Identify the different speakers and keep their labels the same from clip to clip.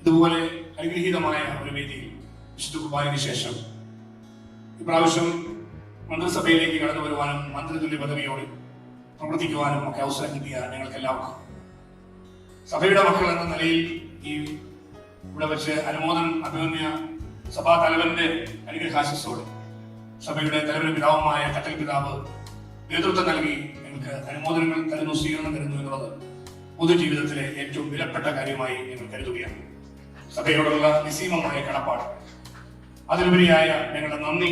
Speaker 1: ഇതുപോലെ അനുഗ്രഹീതമായ ഒരു വേദിയിൽ വിശുദ്ധ കുർബാനയ്ക്ക് ശേഷം ഇപ്രാവശ്യം മന്ത്രിസഭയിലേക്ക് കടന്നു വരുവാനും മന്ത്രിതുല്യ പദവിയോട് പ്രവർത്തിക്കുവാനും ഒക്കെ അവസരം കിട്ടിയ ഞങ്ങൾക്ക് എല്ലാവർക്കും സഭയുടെ മക്കൾ എന്ന നിലയിൽ ഈ ഇവിടെ വെച്ച് അഭിമന്യ സഭാ തലവന്റെ അനുഗ്രഹാശിസോടെ സഭയുടെ തലവനും പിതാവുമായ കത്തൽ പിതാവ് നേതൃത്വം നൽകി ഞങ്ങൾക്ക് അനുമോദനങ്ങൾ തരുന്നു, സ്വീകരണം തരുന്നു എന്നുള്ളത് പൊതുജീവിതത്തിലെ ഏറ്റവും വിലപ്പെട്ട കാര്യമായി ഞങ്ങൾ കരുതുകയാണ്. സഭയോടുള്ള നിസ്സീമമായ കടപ്പാട്, അതിലുപരിയായ ഞങ്ങളുടെ നന്ദി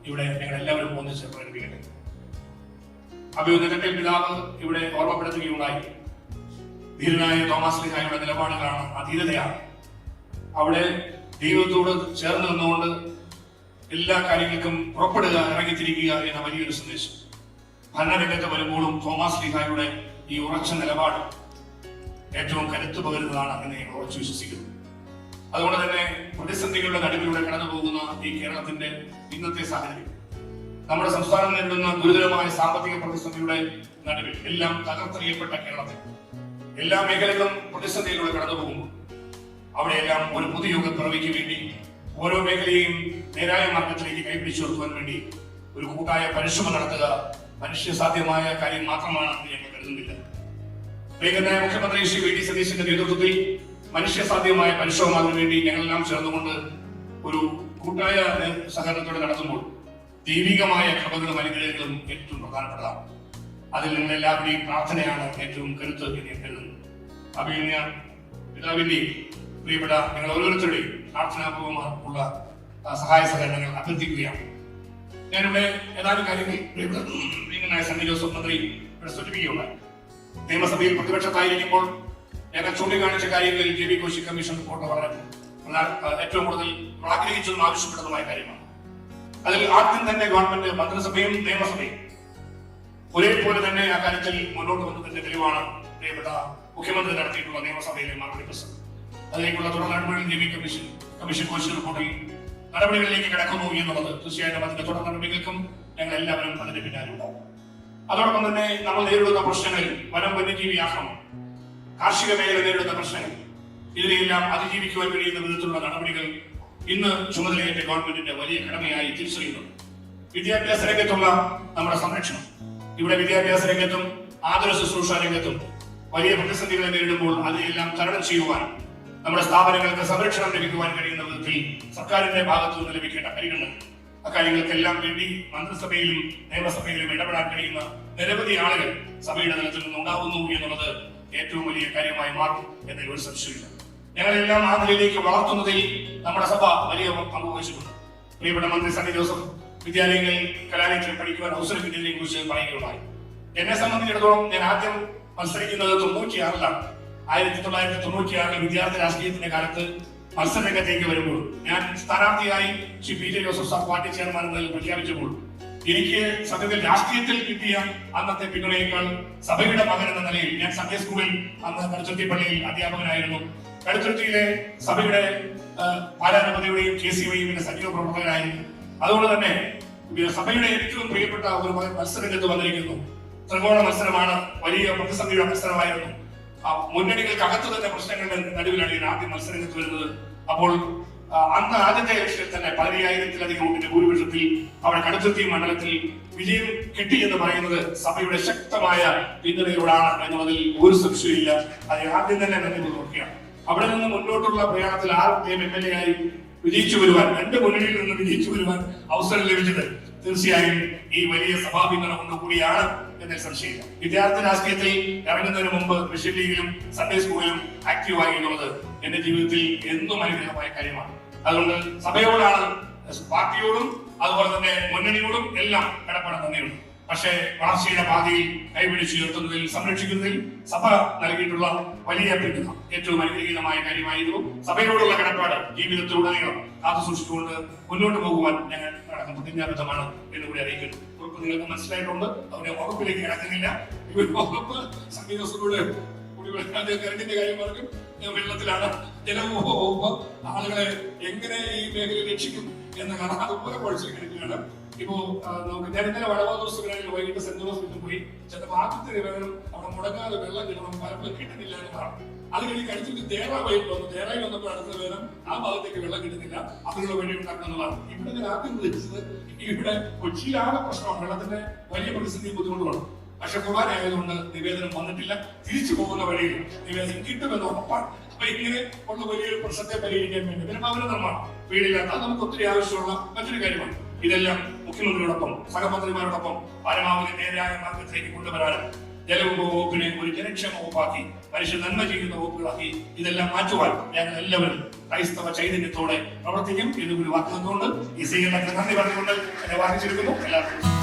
Speaker 1: ഇവിടെ ഞങ്ങളെല്ലാവരും ഒന്നിച്ച് പ്രകടിപ്പിക്കട്ടെ. അഭിമന്യ കത്തൽ പിതാവ് ഇവിടെ ഓർമ്മപ്പെടുത്തുകയുണ്ടായി. ധീരനായ തോമസ് ലീഹായുടെ നിലപാടുകളാണ് അധീരതയാണ്. അവിടെ ദൈവത്തോട് ചേർന്ന് നിന്നുകൊണ്ട് എല്ലാ കാര്യങ്ങൾക്കും പുറപ്പെടുക, ഇറങ്ങിത്തിരിക്കുക എന്ന വലിയൊരു സന്ദേശം ഭരണരംഗത്ത് വരുമ്പോഴും തോമസ് ലീഹായുടെ ഈ ഉറച്ച നിലപാട് ഏറ്റവും കരുത്തു പകരുന്നതാണ് എന്ന് ഞങ്ങൾ ഉറച്ചു വിശ്വസിക്കുന്നു. അതുകൊണ്ട് തന്നെ പ്രതിസന്ധികളുടെ നടുവിലൂടെ കടന്നു പോകുന്ന ഈ കേരളത്തിന്റെ ഇന്നത്തെ സാഹചര്യം, നമ്മുടെ സംസ്ഥാനം നേരിടുന്ന ഗുരുതരമായ സാമ്പത്തിക പ്രതിസന്ധിയുടെ നടുവിൽ എല്ലാം തകർത്തെറിയപ്പെട്ട കേരളത്തിൽ എല്ലാ മേഖലകളും പ്രതിസന്ധിയിലൂടെ കടന്നു പോകുമ്പോൾ അവിടെയെല്ലാം ഒരു പുതുയുഗ പിറവിക്ക് വേണ്ടി ഓരോ മേഖലയെയും നേരായ മാർഗത്തിലേക്ക് കൈപിടിച്ചു നിർത്തുവാൻ വേണ്ടി ഒരു കൂട്ടായ പരിശ്രമം നടത്തുക മനുഷ്യസാധ്യമായ കാര്യം മാത്രമാണ് എന്ന് ഞങ്ങൾ കരുതുന്നില്ല. വേഗനായ മുഖ്യമന്ത്രി ശ്രീ വി ഡി സതീശന്റെ നേതൃത്വത്തിൽ മനുഷ്യസാധ്യമായ പരിശ്രമമാകാൻ വേണ്ടി ഞങ്ങളെല്ലാം ചേർന്നുകൊണ്ട് ഒരു കൂട്ടായ സഹകരണത്തോടെ നടത്തുമ്പോൾ ദൈവികമായ കൃപകളും അനുഗ്രഹങ്ങളും ഏറ്റവും പ്രധാനപ്പെട്ടതാണ്. അതിൽ നിങ്ങളെല്ലാവരുടെയും പ്രാർത്ഥനയാണ് ഏറ്റവും കരുത്ത് എന്ന് ഞാൻ കരുതുന്നു. അഭിമന്യ പിതാവിന്റെയും പ്രിയപ്പെട്ട ഞങ്ങൾ ഓരോരുത്തരുടെയും പ്രാർത്ഥനാപൂർവ്വമുള്ള സഹായ സഹകരണങ്ങൾ അഭ്യർത്ഥിക്കുകയാണ്. ഞാനിവിടെ ഏതാനും കാര്യങ്ങൾ പ്രിയപ്പെട്ട സണ്ണി ജോസഫ് മന്ത്രി ഇവിടെ സൂചിപ്പിക്കുകയുണ്ടായി. നിയമസഭയിൽ പ്രതിപക്ഷത്തായിരിക്കുമ്പോൾ ഞങ്ങൾ ചൂണ്ടിക്കാണിച്ച കാര്യങ്ങളിൽ J B Koshy commission report വളരെ ഏറ്റവും കൂടുതൽ ആഗ്രഹിച്ചതും ആവശ്യപ്പെട്ടതുമായ കാര്യമാണ്. അതിൽ ആദ്യം തന്നെ ഗവൺമെന്റ് മന്ത്രിസഭയും നിയമസഭയും ഒരേപോലെ തന്നെ ആ കാര്യത്തിൽ മുന്നോട്ട് വന്നതിന്റെ തെളിവാണ് പ്രിയപ്പെട്ട മുഖ്യമന്ത്രി നടത്തിയിട്ടുള്ള നിയമസഭയിലെ മറുപടി പ്രസംഗം. അതിലേക്കുള്ള തുടർ നടപടികൾ ജെ ബി കമ്മീഷൻ കോശി റിപ്പോർട്ടിൽ നടപടികളിലേക്ക് കിടക്കുന്നു എന്നുള്ളത് തീർച്ചയായിട്ടും അതിന്റെ തുടർ നടപടികൾക്കും ഞങ്ങൾ എല്ലാവരും അതിന്റെ പിന്നാലെ ഉണ്ടാവും. അതോടൊപ്പം തന്നെ നമ്മൾ നേരിടുന്ന പ്രശ്നങ്ങൾ, വനം വന്യജീവി ആക്രമണം, കാർഷിക മേഖല നേരിടുന്ന പ്രശ്നങ്ങൾ, ഇതിനെയെല്ലാം അതിജീവിക്കുവാൻ കഴിയുന്ന വിധത്തിലുള്ള നടപടികൾ ഇന്ന് ചുമതലയേറ്റ ഗവൺമെന്റിന്റെ വലിയ കടമയായി തിരിച്ചറിയുന്നു. വിദ്യാഭ്യാസ രംഗത്തുള്ള നമ്മുടെ സംരക്ഷണം, ഇവിടെ വിദ്യാഭ്യാസ രംഗത്തും ആതുര ശുശ്രൂഷ രംഗത്തും വലിയ പ്രതിസന്ധികളെ നേരിടുമ്പോൾ അതിനെല്ലാം തരണം ചെയ്യുവാൻ നമ്മുടെ സ്ഥാപനങ്ങൾക്ക് സംരക്ഷണം ലഭിക്കുവാൻ കഴിയുന്ന വിധത്തിൽ സർക്കാരിന്റെ ഭാഗത്തു നിന്ന് ലഭിക്കേണ്ട പരിഗണന, അക്കാര്യങ്ങൾക്കെല്ലാം വേണ്ടി മന്ത്രിസഭയിലും നിയമസഭയിലും ഇടപെടാൻ കഴിയുന്ന നിരവധി ആളുകൾ സഭയുടെ തലത്തിൽ നിന്നുണ്ടാകുന്നു എന്നുള്ളത് ഏറ്റവും വലിയ കാര്യമായി മാറും എന്നതിൽ ഒരു സംശയമില്ല. ഞങ്ങളെല്ലാം ആ നിലയിലേക്ക് വളർത്തുന്നതിൽ നമ്മുടെ സഭ വലിയ പങ്ക് വഹിച്ചിട്ടുണ്ട്. പ്രിയപ്പെട്ട മന്ത്രി സണ്ണി ജോസഫ് വിദ്യാലയങ്ങളിൽ കലാലയത്തിൽ പഠിക്കുവാൻ അവസരം കിട്ടിയതിനെ കുറിച്ച് പറയുകയുണ്ടായി. എന്നെ സംബന്ധിച്ചിടത്തോളം ഞാൻ ആദ്യം മത്സരിക്കുന്നത് 96-ലാണ്. 1996 വിദ്യാർത്ഥി രാഷ്ട്രീയത്തിന്റെ കാലത്ത് മത്സരരംഗത്തേക്ക് വരുമ്പോൾ ഞാൻ സ്ഥാനാർത്ഥിയായി Shri P J Joseph sir party chairman എന്നതിൽ പ്രഖ്യാപിച്ചപ്പോൾ എനിക്ക് സത്യത്തിൽ രാഷ്ട്രീയത്തിൽ കിട്ടിയ അന്നത്തെ പിന്തുണയേക്കാൾ സഭയുടെ മകൻ എന്ന നിലയിൽ ഞാൻ സൺഡേ സ്കൂളിൽ അന്ന് കടുത്തുരുത്തി പള്ളിയിൽ അധ്യാപകനായിരുന്നു. കടുത്തുരുത്തിയിലെ സഭയുടെ പാലാനപതിയുടെയും KCYയുടെ സജീവ പ്രവർത്തകനായിരുന്നു. അതുകൊണ്ട് തന്നെ സഭയുടെ ഏറ്റവും പ്രിയപ്പെട്ട ഒരു മകൻ മത്സരരംഗത്ത് വന്നിരിക്കുന്നു. ത്രികോണ മത്സരമാണ്, വലിയ പ്രതിസന്ധിയുടെ മത്സരമായിരുന്നു. മുന്നണികൾക്കകത്ത് തന്നെ പ്രശ്നങ്ങളുടെ നടുവിലാണ് ഞാൻ ആദ്യം മത്സരരംഗത്ത് വരുന്നത്. അപ്പോൾ അന്ന് ആദ്യത്തെ ഇലക്ഷനിൽ തന്നെ 15,000-ലധികം വോട്ടിന്റെ ഭൂരിപക്ഷത്തിൽ അവിടെ കടുത്തുരുത്തി മണ്ഡലത്തിൽ വിജയം കിട്ടി എന്ന് പറയുന്നത് സഭയുടെ ശക്തമായ പിന്തുണയോടാണ് എന്നുള്ളതിൽ ഒരു സംശയമില്ല. അത് ആദ്യം തന്നെ നന്ദി നോക്കിയാണ്. അവിടെ നിന്ന് മുന്നോട്ടുള്ള പ്രയാണത്തിൽ ആദ്യം MLA ആയി വിജയിച്ചു വരുവാൻ, 2 മുന്നണിയിൽ നിന്ന് വിജയിച്ചു വരുവാൻ അവസരം ലഭിച്ചത് തീർച്ചയായും ഈ വലിയ സഭാ പിന്തുണ കൊണ്ടുകൂടിയാണ് എന്നതിൽ സംശയമില്ല. വിദ്യാർത്ഥി രാഷ്ട്രീയത്തിൽ ഇറങ്ങുന്നതിന് മുമ്പ് മിഷൻ ലീഗിലും സൺഡേ സ്കൂളിലും ആക്റ്റീവായി എന്നുള്ളത് എന്റെ ജീവിതത്തിൽ എന്നും അനുഗ്രഹമായ കാര്യമാണ്. അതുകൊണ്ട് സഭയോടാണ്, പാർട്ടിയോടും അതുപോലെ തന്നെ മുന്നണിയോടും എല്ലാം കടപ്പാട് തന്നെയുണ്ട്. പക്ഷേ വളർച്ചയുടെ പാതയിൽ കൈപിടിച്ചുയർത്തുന്നതിൽ, സംരക്ഷിക്കുന്നതിൽ സഭ നൽകിയിട്ടുള്ള വലിയ പിന്തുണ ഏറ്റവും അനുഗ്രഹീതമായ കാര്യമായിരുന്നു. സഭയോടുള്ള കടപ്പാട് ജീവിതത്തിലുടനീളം കാത്തു സൂക്ഷിച്ചുകൊണ്ട് മുന്നോട്ട് പോകുവാൻ ഞങ്ങൾ പ്രതിജ്ഞാബദ്ധമാണ് എന്നുകൂടി അറിയിക്കുന്നു. ഉറപ്പ് നിങ്ങൾക്ക് മനസ്സിലായിട്ടുണ്ട്. അവരുടെ ഉറപ്പിലേക്ക് കിടക്കുന്നില്ല. സംഗീതങ്ങളുടെ കരണ്ടിന്റെ കാര്യം പറഞ്ഞു, വെള്ളത്തിലാണ് ജലവും പോകുമ്പോൾ ആളുകളെ എങ്ങനെ ഈ മേഖലയിൽ രക്ഷിക്കും എന്ന് കാണാൻ അതുപോലെ പഠിച്ചിരിക്കുകയാണ്. ഇപ്പോ നമുക്ക് ഞാൻ ഇന്നലെ വടവാതൂർ സെമിനാറിൽ വൈകിട്ട് സെന്റ് ജോസഫിൽ പോയി ചെന്നപ്പോൾ ആദ്യത്തെ നിവേദനം അവിടെ മുടങ്ങാതെ വെള്ളം കിട്ടണം, പലപ്പോഴും കിട്ടുന്നില്ല എന്നതാണ്. അത് കഴിഞ്ഞ് കഴിച്ചിട്ട് തേറായി വന്നു. തേറായി വന്നപ്പോൾ അടുത്ത നേരം ആ ഭാഗത്തേക്ക് വെള്ളം കിട്ടുന്നില്ല, അതിനുള്ള വഴി ഉണ്ടാക്കുന്നതാണ്. ഇവിടെ ഞാൻ ആദ്യം വിളിച്ചത് ഇവിടെ കൊച്ചിയിലാണ് പ്രശ്നമാണ്, വെള്ളത്തിന്റെ വലിയ പ്രതിസന്ധി ബുദ്ധിമുട്ടുമാണ്. പക്ഷെ കുർബാന ആയതുകൊണ്ട് നിവേദനം വന്നിട്ടില്ല. തിരിച്ചു പോകുന്ന വഴിയിൽ നിവേദനം കിട്ടുമെന്ന് ഉറപ്പാണ്. അപ്പൊ ഇങ്ങനെ ഉള്ള വലിയൊരു പ്രശ്നത്തെ പരിഹരിക്കാൻ വേണ്ടി പിന്നെ ഭവന നിർമ്മാണം വീടില്ലാത്ത നമുക്ക് ഒത്തിരി ആവശ്യമുള്ള മറ്റൊരു കാര്യമാണ്. ഇതെല്ലാം മുഖ്യമന്ത്രിയോടൊപ്പം സഹമന്ത്രിമാരോടൊപ്പം പരമാവധി നേരായ മാർഗത്തിലേക്ക് കൊണ്ടുവരാനും ജലവകുപ്പിനെ ഒരു ജനക്ഷേമ വകുപ്പാക്കി മനുഷ്യ നന്മ ചെയ്യുന്ന വകുപ്പുകളാക്കി ഇതെല്ലാം മാറ്റുവാൻ ഞങ്ങൾ എല്ലാവരും ക്രൈസ്തവ ചൈതന്യത്തോടെ പ്രവർത്തിക്കും എന്ന് ഒരു വാക്കുകൊണ്ട് ഈ സ്വീകരണത്തിന് നന്ദി പറഞ്ഞുകൊണ്ട് എന്നെ വാദിച്ചെടുക്കുന്നു. എല്ലാവർക്കും